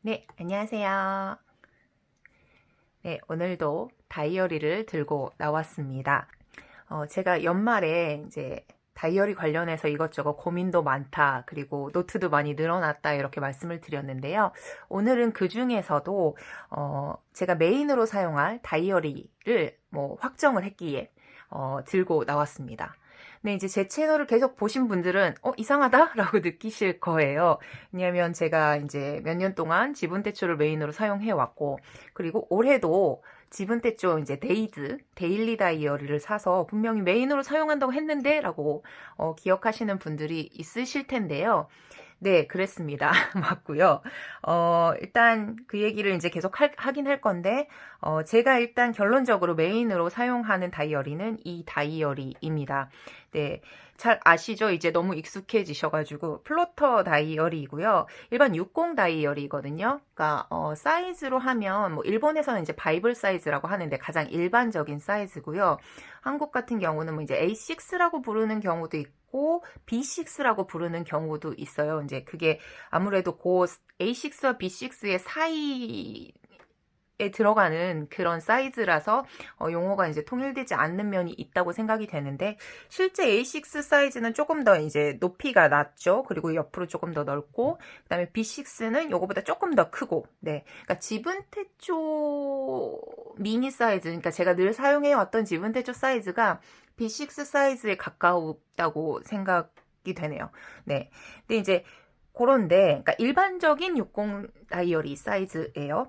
네, 안녕하세요. 네, 오늘도 다이어리를 들고 나왔습니다. 제가 연말에 이제 다이어리 관련해서 이것저것 고민도 많다, 그리고 노트도 많이 늘어났다, 이렇게 말씀을 드렸는데요. 오늘은 그 중에서도, 제가 메인으로 사용할 다이어리를 확정을 했기에, 들고 나왔습니다. 근데 이제 제 채널을 계속 보신 분들은 이상하다? 라고 느끼실 거예요. 왜냐면 제가 이제 몇 년 동안 지분대초를 메인으로 사용해 왔고, 그리고 올해도 지분대초 이제 데일리 다이어리를 사서 분명히 메인으로 사용한다고 했는데 라고 기억하시는 분들이 있으실 텐데요. 네, 그랬습니다. 맞고요. 일단 그 얘기를 이제 계속 하긴 할 건데, 제가 일단 결론적으로 메인으로 사용하는 다이어리는 이 다이어리입니다. 네, 잘 아시죠? 이제 너무 익숙해지셔가지고 플로터 다이어리이고요. 일반 60 다이어리거든요. 그러니까 사이즈로 하면 일본에서는 이제 바이블 사이즈라고 하는데 가장 일반적인 사이즈고요. 한국 같은 경우는 이제 A6라고 부르는 경우도 있고 B6라고 부르는 경우도 있어요. 이제 그게 아무래도 그 A6와 B6의 사이 에 들어가는 그런 사이즈라서 용어가 이제 통일되지 않는 면이 있다고 생각이 되는데, 실제 A6 사이즈는 조금 더 이제 높이가 낮죠. 그리고 옆으로 조금 더 넓고, 그다음에 B6는 요거보다 조금 더 크고, 네. 그러니까 지분태초 미니 사이즈, 그러니까 제가 늘 사용해 왔던 지분태초 사이즈가 B6 사이즈에 가까웠다고 생각이 되네요. 네. 근데 이제 그런데, 그러니까 일반적인 60 다이어리 사이즈예요.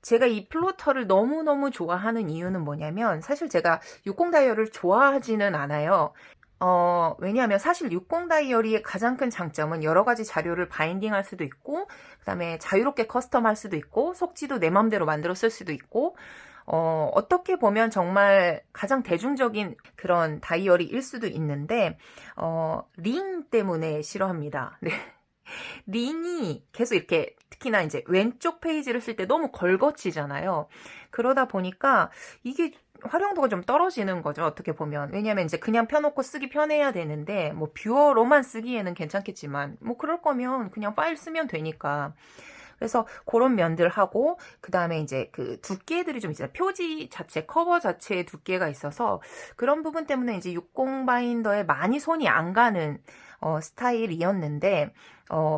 제가 이 플로터를 너무너무 좋아하는 이유는 뭐냐면, 사실 제가 60 다이어리를 좋아하지는 않아요. 왜냐하면 사실 60 다이어리의 가장 큰 장점은 여러 가지 자료를 바인딩 할 수도 있고, 그 다음에 자유롭게 커스텀 할 수도 있고, 속지도 내 맘대로 만들어 쓸 수도 있고, 어떻게 보면 정말 가장 대중적인 그런 다이어리일 수도 있는데, 링 때문에 싫어합니다. 네. 링이 계속 이렇게 특히나 이제 왼쪽 페이지를 쓸 때 너무 걸거치잖아요. 그러다 보니까 이게 활용도가 좀 떨어지는 거죠. 어떻게 보면. 왜냐면 이제 그냥 펴놓고 쓰기 편해야 되는데, 뷰어로만 쓰기에는 괜찮겠지만, 그럴 거면 그냥 파일 쓰면 되니까. 그래서 그런 면들 하고, 그 다음에 이제 그 두께들이 좀 있어요. 표지 자체, 커버 자체의 두께가 있어서 그런 부분 때문에 이제 60 바인더에 많이 손이 안 가는 스타일이었는데,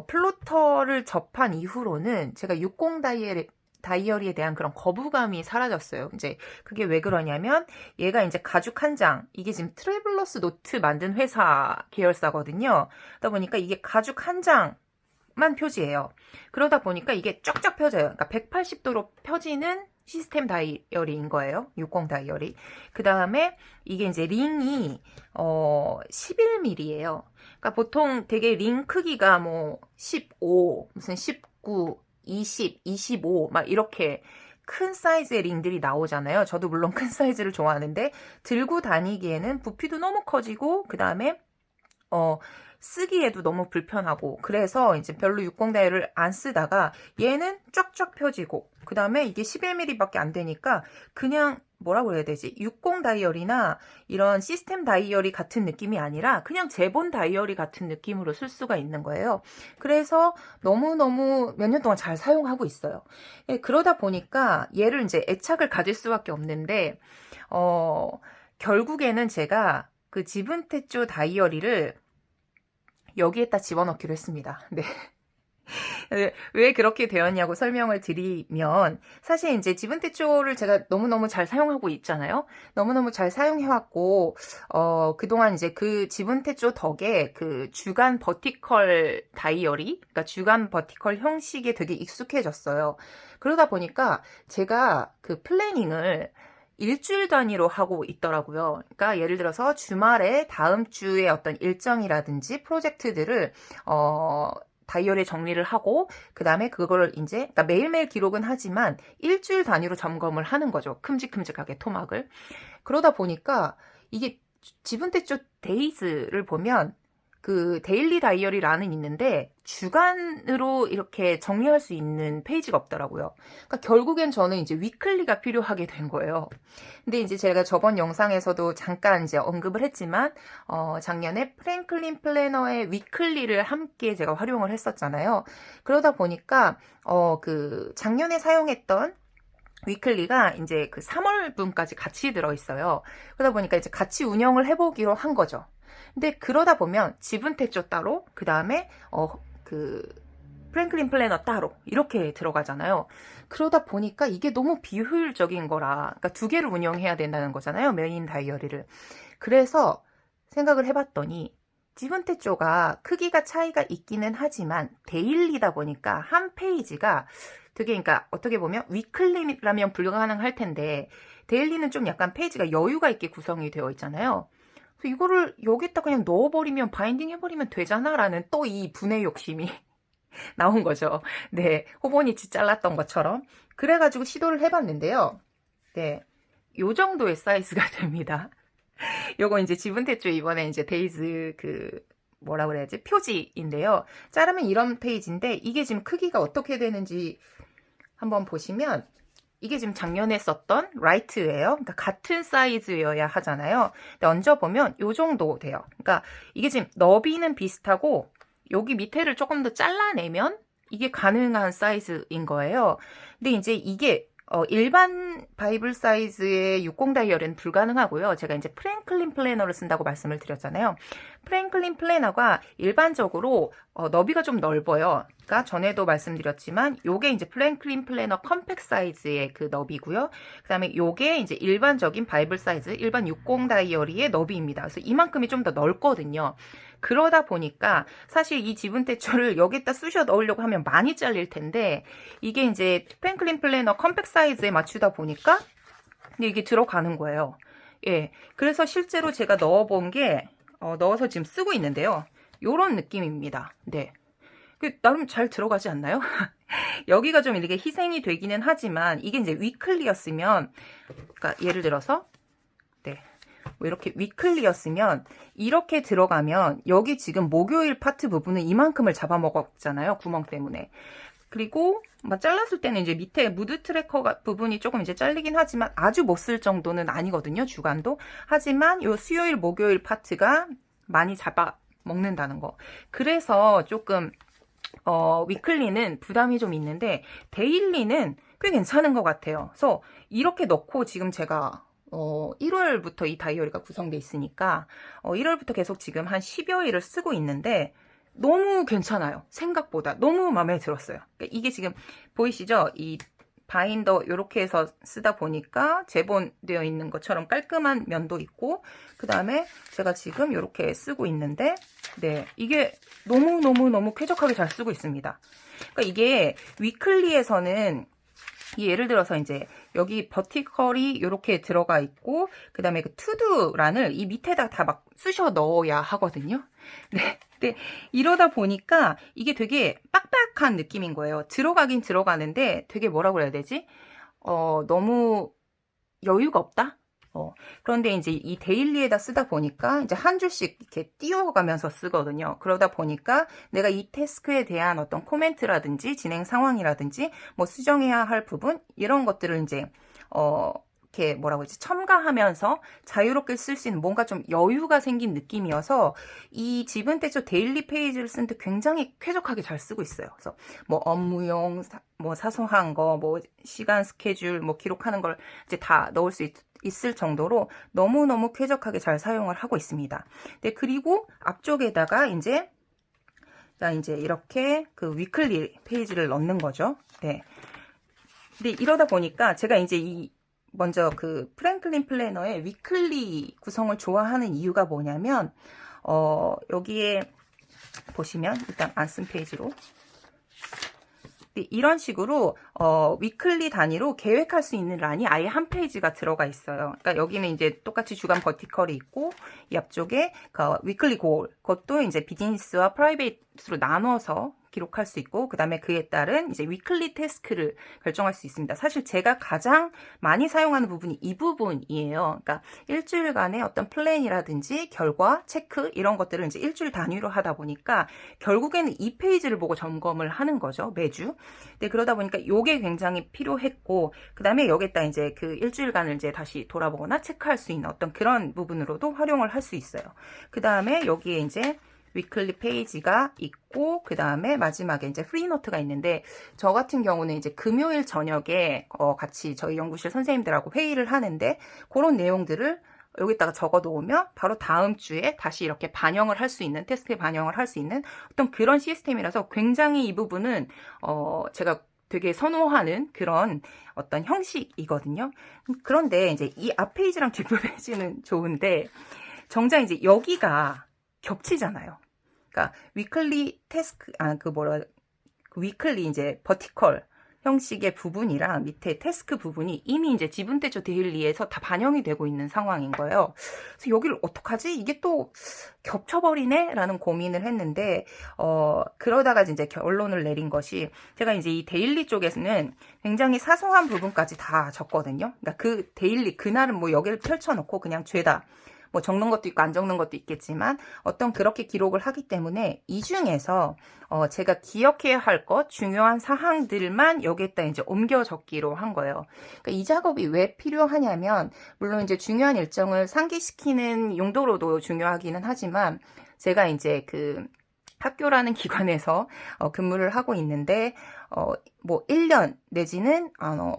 플로터를 접한 이후로는 제가 60 다이어리에 대한 그런 거부감이 사라졌어요. 이제 그게 왜 그러냐면, 얘가 이제 가죽 한 장, 이게 지금 트래블러스 노트 만든 회사 계열사거든요. 그러다 보니까 이게 가죽 한 장만 표지예요. 그러다 보니까 이게 쫙쫙 펴져요. 그러니까 180도로 펴지는 시스템 다이어리인 거예요. 60 다이어리. 그 다음에 이게 이제 링이 11mm예요. 그러니까 보통 되게 링 크기가 15, 무슨 19, 20, 25 막 이렇게 큰 사이즈의 링들이 나오잖아요. 저도 물론 큰 사이즈를 좋아하는데, 들고 다니기에는 부피도 너무 커지고, 그 다음에 쓰기에도 너무 불편하고, 그래서 이제 별로 60 다이어리를 안 쓰다가 얘는 쫙쫙 펴지고, 그 다음에 이게 11mm밖에 안 되니까 그냥 뭐라고 해야 되지? 60 다이어리나 이런 시스템 다이어리 같은 느낌이 아니라 그냥 제본 다이어리 같은 느낌으로 쓸 수가 있는 거예요. 그래서 너무너무 몇 년 동안 잘 사용하고 있어요. 그러다 보니까 얘를 이제 애착을 가질 수밖에 없는데, 결국에는 제가 그 지분태조 다이어리를 여기에다 집어넣기로 했습니다. 네. 왜 그렇게 되었냐고 설명을 드리면, 사실 이제 지분대초를 제가 너무너무 잘 사용하고 있잖아요. 너무너무 잘 사용해왔고, 그동안 이제 그 지분대초 덕에 그 주간 버티컬 다이어리, 그러니까 주간 버티컬 형식에 되게 익숙해졌어요. 그러다 보니까 제가 그 플래닝을 일주일 단위로 하고 있더라고요. 그러니까 예를 들어서 주말에 다음 주에 어떤 일정이라든지 프로젝트들을 다이어리에 정리를 하고, 그 다음에 그걸 이제 그러니까 매일매일 기록은 하지만 일주일 단위로 점검을 하는 거죠. 큼직큼직하게 토막을. 그러다 보니까 이게 지분대초 데이즈를 보면 그 데일리 다이어리라는 있는데 주간으로 이렇게 정리할 수 있는 페이지가 없더라고요. 그러니까 결국엔 저는 이제 위클리가 필요하게 된 거예요. 근데 이제 제가 저번 영상에서도 잠깐 이제 언급을 했지만 작년에 프랭클린 플래너의 위클리를 함께 제가 활용을 했었잖아요. 그러다 보니까 그 작년에 사용했던 위클리가 이제 그 3월분까지 같이 들어있어요. 그러다 보니까 이제 같이 운영을 해보기로 한 거죠. 근데 그러다 보면 지분 대조 따로, 그 다음에 그 프랭클린 플래너 따로 이렇게 들어가잖아요. 그러다 보니까 이게 너무 비효율적인 거라, 그러니까 두 개를 운영해야 된다는 거잖아요, 메인 다이어리를. 그래서 생각을 해봤더니 지분 대조가 크기가 차이가 있기는 하지만 데일리다 보니까 한 페이지가 되게, 그러니까 어떻게 보면 위클리라면 불가능할 텐데 데일리는 좀 약간 페이지가 여유가 있게 구성이 되어 있잖아요. 그래서 이거를 여기다 그냥 넣어버리면, 바인딩 해버리면 되잖아 라는 또 이 분의 욕심이 나온 거죠. 네, 호보니치 잘랐던 것처럼. 그래가지고 시도를 해봤는데요. 네, 요 정도의 사이즈가 됩니다. 요거 이제 지분 대조 이번에 이제 데이즈 그 뭐라 그래야지, 표지인데요. 자르면 이런 페이지인데 이게 지금 크기가 어떻게 되는지 한번 보시면, 이게 지금 작년에 썼던 라이트예요. 그러니까 같은 사이즈여야 하잖아요. 근데 얹어보면 요 정도 돼요. 그러니까 이게 지금 너비는 비슷하고 여기 밑에를 조금 더 잘라내면 이게 가능한 사이즈인 거예요. 근데 이제 이게 일반 바이블 사이즈의 60 다이어리는 불가능하고요. 제가 이제 프랭클린 플래너를 쓴다고 말씀을 드렸잖아요. 프랭클린 플래너가 일반적으로 너비가 좀 넓어요. 그러니까 전에도 말씀드렸지만 요게 이제 프랭클린 플래너 컴팩 사이즈의 그 너비고요. 그 다음에 요게 이제 일반적인 바이블 사이즈, 일반 60 다이어리의 너비입니다. 그래서 이만큼이 좀 더 넓거든요. 그러다 보니까 사실 이 지분 대조를 여기다 쑤셔 넣으려고 하면 많이 잘릴 텐데, 이게 이제 프랭클린 플래너 컴팩 사이즈에 맞추다 보니까 이게 들어가는 거예요. 예, 그래서 실제로 제가 넣어본 게 넣어서 지금 쓰고 있는데요. 요런 느낌입니다. 네, 나름 잘 들어가지 않나요? 여기가 좀 이렇게 희생이 되기는 하지만 이게 이제 위클리였으면, 그러니까 예를 들어서 네, 뭐 이렇게 위클리였으면 이렇게 들어가면 여기 지금 목요일 파트 부분은 이만큼을 잡아먹었잖아요, 구멍 때문에. 그리고 막 잘랐을 때는 이제 밑에 무드 트래커 부분이 조금 이제 잘리긴 하지만 아주 못 쓸 정도는 아니거든요, 주간도. 하지만 요 수요일 목요일 파트가 많이 잡아먹는다는 거. 그래서 조금 위클리는 부담이 좀 있는데 데일리는 꽤 괜찮은 것 같아요. 그래서 이렇게 넣고 지금 제가 1월부터 이 다이어리가 구성돼 있으니까 1월부터 계속 지금 한 10여일을 쓰고 있는데 너무 괜찮아요. 생각보다 너무 마음에 들었어요. 그러니까 이게 지금 보이시죠? 이 바인더 이렇게 해서 쓰다 보니까 재본되어 있는 것처럼 깔끔한 면도 있고, 그 다음에 제가 지금 이렇게 쓰고 있는데, 네, 이게 너무 쾌적하게 잘 쓰고 있습니다. 그러니까 이게 위클리에서는 예를 들어서 이제 여기 버티컬이 이렇게 들어가 있고, 그 다음에 그 투두란을 이 밑에다 다 막 쑤셔 넣어야 하거든요. 네. 근데 이러다 보니까 이게 되게 빡빡한 느낌인 거예요. 들어가긴 들어가는데 되게 뭐라고 그래야 되지? 너무 여유가 없다? 그런데 이제 이 데일리에다 쓰다 보니까 이제 한 줄씩 이렇게 띄워가면서 쓰거든요. 그러다 보니까 내가 이 태스크에 대한 어떤 코멘트라든지 진행 상황이라든지 뭐 수정해야 할 부분, 이런 것들을 이제 이렇게 뭐라고 하지, 첨가하면서 자유롭게 쓸 수 있는 뭔가 좀 여유가 생긴 느낌이어서 이 지분 대조 데일리 페이지를 쓰는데 굉장히 쾌적하게 잘 쓰고 있어요. 그래서 뭐 업무용, 뭐 사소한 거, 뭐 시간 스케줄, 뭐 기록하는 걸 이제 다 넣을 수 있을 정도로 너무너무 쾌적하게 잘 사용을 하고 있습니다. 네, 그리고 앞쪽에다가 이제 이렇게 그 위클리 페이지를 넣는 거죠. 네. 근데 이러다 보니까 제가 이제 먼저 그 프랭클린 플래너의 위클리 구성을 좋아하는 이유가 뭐냐면, 여기에 보시면 일단 안 쓴 페이지로 이런 식으로 위클리 단위로 계획할 수 있는 란이 아예 한 페이지가 들어가 있어요. 그러니까 여기는 이제 똑같이 주간 버티컬이 있고, 이 앞쪽에 그 위클리 고al, 그것도 이제 비즈니스와 프라이빗으로 나눠서 기록할 수 있고, 그 다음에 그에 따른 이제 위클리 태스크를 결정할 수 있습니다. 사실 제가 가장 많이 사용하는 부분이 이 부분이에요. 그러니까 일주일간의 어떤 플랜이라든지 결과, 체크 이런 것들을 이제 일주일 단위로 하다 보니까 결국에는 이 페이지를 보고 점검을 하는 거죠, 매주. 네, 그러다 보니까 이게 굉장히 필요했고, 그 다음에 여기에다 이제 그 일주일간을 이제 다시 돌아보거나 체크할 수 있는 어떤 그런 부분으로도 활용을 할 수 있어요. 그 다음에 여기에 이제 위클리 페이지가 있고, 그 다음에 마지막에 이제 프리노트가 있는데, 저 같은 경우는 이제 금요일 저녁에 같이 저희 연구실 선생님들하고 회의를 하는데, 그런 내용들을 여기다가 적어 놓으면 바로 다음 주에 다시 이렇게 반영을 할 수 있는, 테스트에 반영을 할 수 있는 어떤 그런 시스템이라서 굉장히 이 부분은 제가 되게 선호하는 그런 어떤 형식이거든요. 그런데 이제 이 앞 페이지랑 뒷 페이지는 좋은데, 정작 이제 여기가 겹치잖아요. 그러니까 위클리 태스크, 위클리 이제 버티컬 형식의 부분이랑 밑에 태스크 부분이 이미 이제 지분대조 데일리에서 다 반영이 되고 있는 상황인 거예요. 그래서 여기를 어떡하지? 이게 또 겹쳐버리네? 라는 고민을 했는데, 그러다가 이제 결론을 내린 것이, 제가 이제 이 데일리 쪽에서는 굉장히 사소한 부분까지 다 적거든요. 그러니까 그 데일리, 그날은 뭐 여기를 펼쳐놓고 그냥 죄다 뭐 적는 것도 있고 안 적는 것도 있겠지만 어떤 그렇게 기록을 하기 때문에 이 중에서 제가 기억해야 할 것 중요한 사항들만 여기에다 이제 옮겨 적기로 한 거예요. 그러니까 이 작업이 왜 필요하냐면, 물론 이제 중요한 일정을 상기시키는 용도로도 중요하기는 하지만, 제가 이제 그 학교라는 기관에서 근무를 하고 있는데 뭐 1년 내지는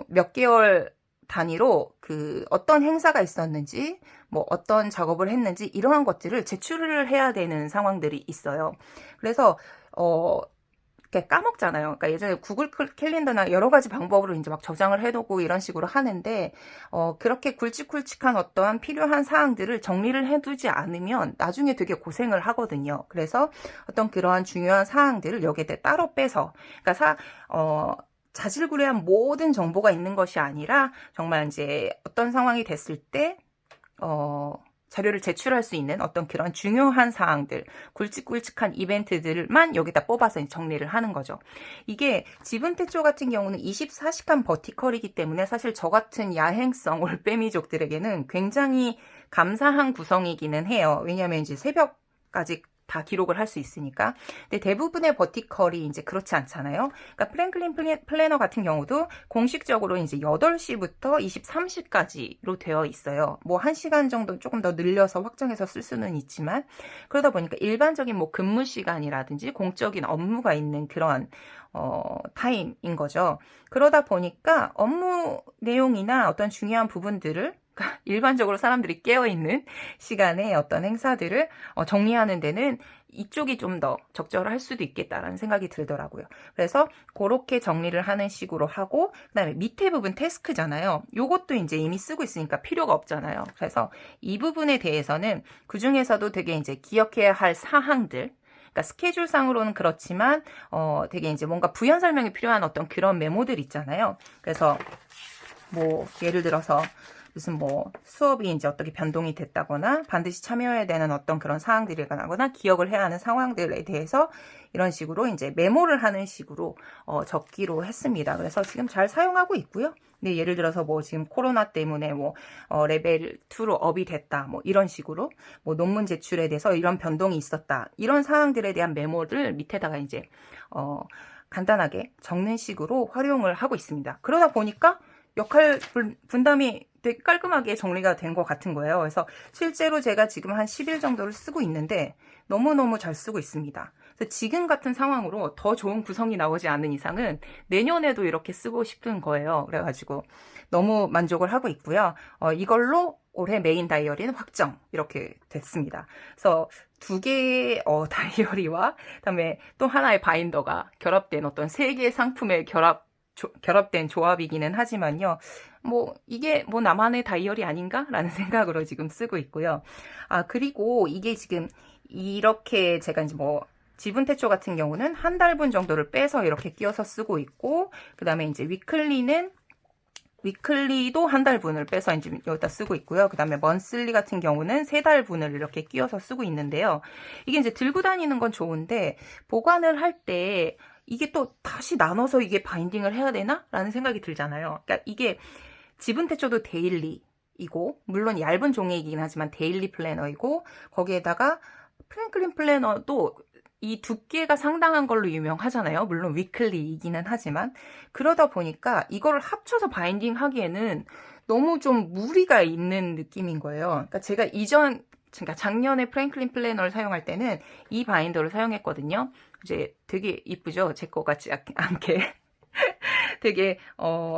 몇 개월 단위로 그 어떤 행사가 있었는지, 뭐 어떤 작업을 했는지 이러한 것들을 제출을 해야 되는 상황들이 있어요. 그래서 이렇게 까먹잖아요. 그러니까 예전에 구글 캘린더나 여러 가지 방법으로 이제 막 저장을 해두고 이런 식으로 하는데, 그렇게 굵직굵직한 어떠한 필요한 사항들을 정리를 해두지 않으면 나중에 되게 고생을 하거든요. 그래서 어떤 그러한 중요한 사항들을 여기에 따로 빼서, 그러니까 자질구레한 모든 정보가 있는 것이 아니라 정말 이제 어떤 상황이 됐을 때 자료를 제출할 수 있는 어떤 그런 중요한 사항들, 굵직굵직한 이벤트들만 여기다 뽑아서 정리를 하는 거죠. 이게 지분태조 같은 경우는 24시간 버티컬이기 때문에 사실 저 같은 야행성 올빼미족들에게는 굉장히 감사한 구성이기는 해요. 왜냐하면 이제 새벽까지 다 기록을 할 수 있으니까. 근데 대부분의 버티컬이 이제 그렇지 않잖아요. 그러니까 프랭클린 플래너 같은 경우도 공식적으로 이제 8시부터 23시까지로 되어 있어요. 뭐 1시간 정도 조금 더 늘려서 확정해서 쓸 수는 있지만, 그러다 보니까 일반적인 뭐 근무 시간이라든지 공적인 업무가 있는 그런 타임인 거죠. 그러다 보니까 업무 내용이나 어떤 중요한 부분들을, 일반적으로 사람들이 깨어있는 시간에 어떤 행사들을 정리하는 데는 이쪽이 좀 더 적절할 수도 있겠다라는 생각이 들더라고요. 그래서 그렇게 정리를 하는 식으로 하고, 그 다음에 밑에 부분 태스크잖아요. 요것도 이제 이미 쓰고 있으니까 필요가 없잖아요. 그래서 이 부분에 대해서는 그 중에서도 되게 이제 기억해야 할 사항들, 그러니까 스케줄상으로는 그렇지만 되게 이제 뭔가 부연 설명이 필요한 어떤 그런 메모들 있잖아요. 그래서 뭐 예를 들어서 무슨 뭐 수업이 이제 어떻게 변동이 됐다거나 반드시 참여해야 되는 어떤 그런 사항들이거나 기억을 해야 하는 상황들에 대해서 이런 식으로 이제 메모를 하는 식으로 적기로 했습니다. 그래서 지금 잘 사용하고 있고요. 네, 예를 들어서 뭐 지금 코로나 때문에 뭐 레벨 2로 업이 됐다, 뭐 이런 식으로 뭐 논문 제출에 대해서 이런 변동이 있었다, 이런 사항들에 대한 메모를 밑에다가 이제 간단하게 적는 식으로 활용을 하고 있습니다. 그러다 보니까 역할 분담이 되게 깔끔하게 정리가 된 것 같은 거예요. 그래서 실제로 제가 지금 한 10일 정도를 쓰고 있는데 너무너무 잘 쓰고 있습니다. 그래서 지금 같은 상황으로 더 좋은 구성이 나오지 않는 이상은 내년에도 이렇게 쓰고 싶은 거예요. 그래가지고 너무 만족을 하고 있고요. 이걸로 올해 메인 다이어리는 확정 이렇게 됐습니다. 그래서 두 개의 다이어리와 그다음에 또 하나의 바인더가 결합된 어떤 세 개의 상품의 결합된 조합이기는 하지만요. 뭐 이게 뭐 나만의 다이어리 아닌가? 라는 생각으로 지금 쓰고 있고요. 그리고 이게 지금 이렇게 제가 이제 뭐 지분태초 같은 경우는 한 달분 정도를 빼서 이렇게 끼워서 쓰고 있고, 그 다음에 이제 위클리는 위클리도 한 달분을 빼서 이제 여기다 쓰고 있고요. 그 다음에 먼슬리 같은 경우는 3달분을 이렇게 끼워서 쓰고 있는데요. 이게 이제 들고 다니는 건 좋은데 보관을 할 때 이게 또 다시 나눠서 이게 바인딩을 해야 되나? 라는 생각이 들잖아요. 그러니까 이게 지분 태초도 데일리이고 물론 얇은 종이이긴 하지만 데일리 플래너이고 거기에다가 프랭클린 플래너도 이 두께가 상당한 걸로 유명하잖아요. 물론 위클리이기는 하지만 그러다 보니까 이거를 합쳐서 바인딩 하기에는 너무 좀 무리가 있는 느낌인 거예요. 그러니까 제가 그러니까 작년에 프랭클린 플래너를 사용할 때는 이 바인더를 사용했거든요. 이제 되게 이쁘죠? 제 거 같지 않게. 되게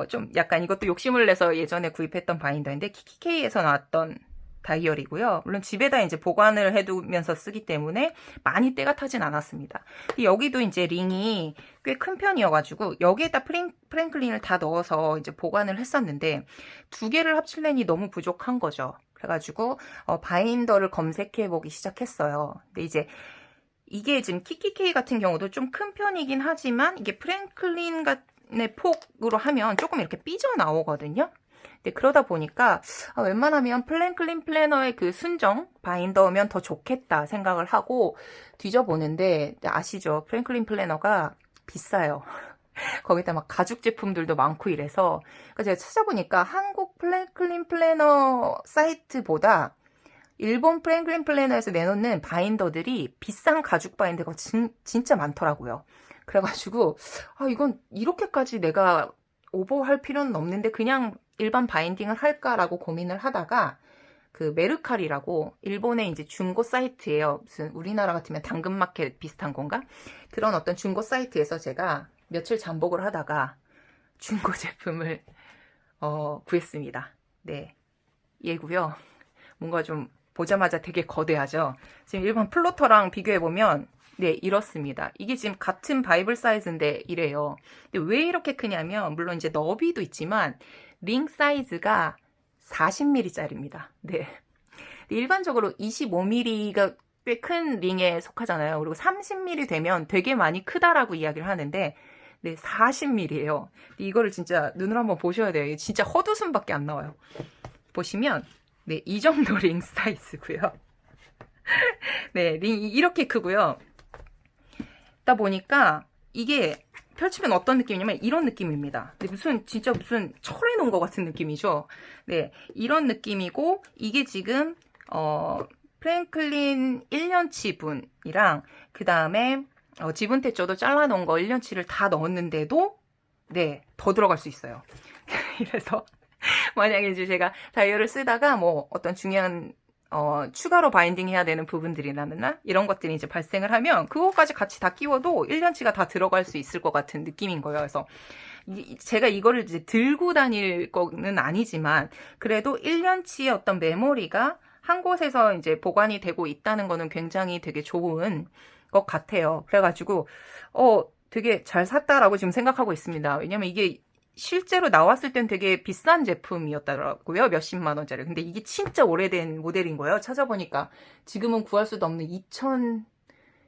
좀 약간 이것도 욕심을 내서 예전에 구입했던 바인더인데 키키케이에서 나왔던 다이어리고요. 물론 집에다 이제 보관을 해두면서 쓰기 때문에 많이 때가 타진 않았습니다. 여기도 이제 링이 꽤 큰 편이어가지고 여기에다 프랭클린을 다 넣어서 이제 보관을 했었는데 2개를 합칠래니 너무 부족한 거죠. 그래가지고 바인더를 검색해 보기 시작했어요. 근데 이제 이게 지금 키키케이 같은 경우도 좀 큰 편이긴 하지만 이게 프랭클린의 폭으로 하면 조금 이렇게 삐져나오거든요. 근데 그러다 보니까 웬만하면 프랭클린 플래너의 그 순정 바인더면 더 좋겠다 생각을 하고 뒤져보는데 아시죠? 프랭클린 플래너가 비싸요. 거기다 막 가죽 제품들도 많고 이래서 그러니까 제가 찾아보니까 한국 프랭클린 플래너 사이트보다 일본 프랭클린 플래너에서 내놓는 바인더들이 비싼 가죽 바인더가 진짜 많더라고요. 그래가지고 이건 이렇게까지 내가 오버할 필요는 없는데 그냥 일반 바인딩을 할까라고 고민을 하다가 그 메르카리라고 일본의 이제 중고 사이트예요. 무슨 우리나라 같으면 당근마켓 비슷한 건가? 그런 어떤 중고 사이트에서 제가 며칠 잠복을 하다가 중고 제품을 구했습니다. 네, 얘고요. 뭔가 좀 보자마자 되게 거대하죠. 지금 일반 플로터랑 비교해보면 네, 이렇습니다. 이게 지금 같은 바이블 사이즈인데 이래요. 근데 왜 이렇게 크냐면 물론 이제 너비도 있지만 링 사이즈가 40mm짜리입니다. 네. 일반적으로 25mm가 꽤 큰 링에 속하잖아요. 그리고 30mm 되면 되게 많이 크다라고 이야기를 하는데 네, 40mm예요. 이거를 진짜 눈으로 한번 보셔야 돼요. 진짜 헛웃음밖에 안 나와요. 보시면 네, 이 정도 링 사이즈고요. 네, 링이 이렇게 크고요. 다 보니까 이게 펼치면 어떤 느낌이냐면 이런 느낌입니다. 진짜 무슨 철에 놓은 것 같은 느낌이죠. 네, 이런 느낌이고 이게 지금 프랭클린 1년치 분이랑 그 다음에 지분 태초도 잘라놓은 거 1년치를 다 넣었는데도 네, 더 들어갈 수 있어요. 그래서 만약에 이제 제가 다이어를 쓰다가 뭐 어떤 중요한 추가로 바인딩 해야 되는 부분들이라나 이런 것들이 이제 발생을 하면 그거까지 같이 다 끼워도 1년치가 다 들어갈 수 있을 것 같은 느낌인 거예요. 그래서 제가 이거를 이제 들고 다닐 거는 아니지만 그래도 1년치의 어떤 메모리가 한 곳에서 이제 보관이 되고 있다는 거는 굉장히 되게 좋은 것 같아요. 그래가지고 되게 잘 샀다라고 지금 생각하고 있습니다. 왜냐면 이게 실제로 나왔을 땐 되게 비싼 제품이었더라고요. 몇십만 원짜리. 근데 이게 진짜 오래된 모델인 거예요. 찾아보니까 지금은 구할 수도 없는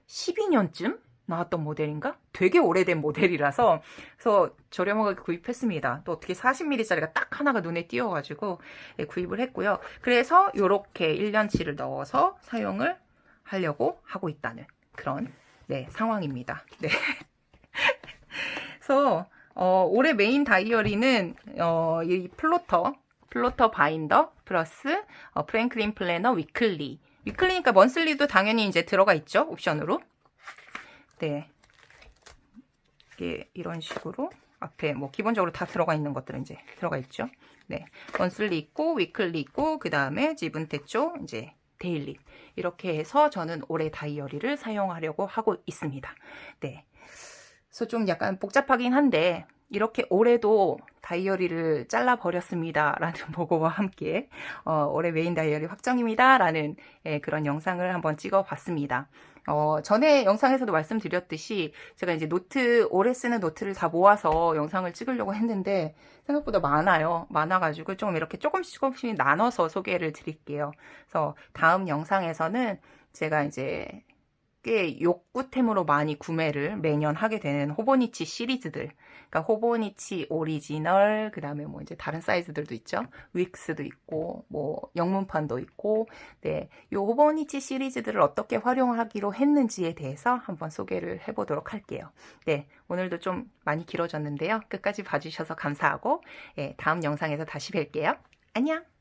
2012년쯤 나왔던 모델인가? 되게 오래된 모델이라서 그래서 저렴하게 구입했습니다. 또 어떻게 40mm짜리가 딱 하나가 눈에 띄어가지고 구입을 했고요. 그래서 이렇게 1년치를 넣어서 사용을 하려고 하고 있다는 그런 네, 상황입니다. 네. 그래서 올해 메인 다이어리는 이 플로터 바인더 플러스 프랭클린 플래너 위클리. 위클리니까 먼슬리도 당연히 이제 들어가 있죠. 옵션으로. 네. 이게 이런 식으로 앞에 뭐 기본적으로 다 들어가 있는 것들은 이제 들어가 있죠. 네. 먼슬리 있고 위클리 있고 그다음에 지분 태초 이제 데일리. 이렇게 해서 저는 올해 다이어리를 사용하려고 하고 있습니다. 네. 그래서 좀 약간 복잡하긴 한데 이렇게 올해도 다이어리를 잘라버렸습니다 라는 보고와 함께 올해 메인 다이어리 확정입니다 라는 그런 영상을 한번 찍어봤습니다. 전에 영상에서도 말씀드렸듯이 제가 이제 올해 쓰는 노트를 다 모아서 영상을 찍으려고 했는데 생각보다 많아가지고 좀 이렇게 조금씩 나눠서 소개를 드릴게요. 그래서 다음 영상에서는 제가 이제 꽤 욕구템으로 많이 구매를 매년 하게 되는 호보니치 시리즈들. 그러니까 호보니치 오리지널, 그 다음에 뭐 이제 다른 사이즈들도 있죠. 윅스도 있고, 뭐 영문판도 있고, 네. 요 호보니치 시리즈들을 어떻게 활용하기로 했는지에 대해서 한번 소개를 해보도록 할게요. 네. 오늘도 좀 많이 길어졌는데요. 끝까지 봐주셔서 감사하고, 예, 다음 영상에서 다시 뵐게요. 안녕!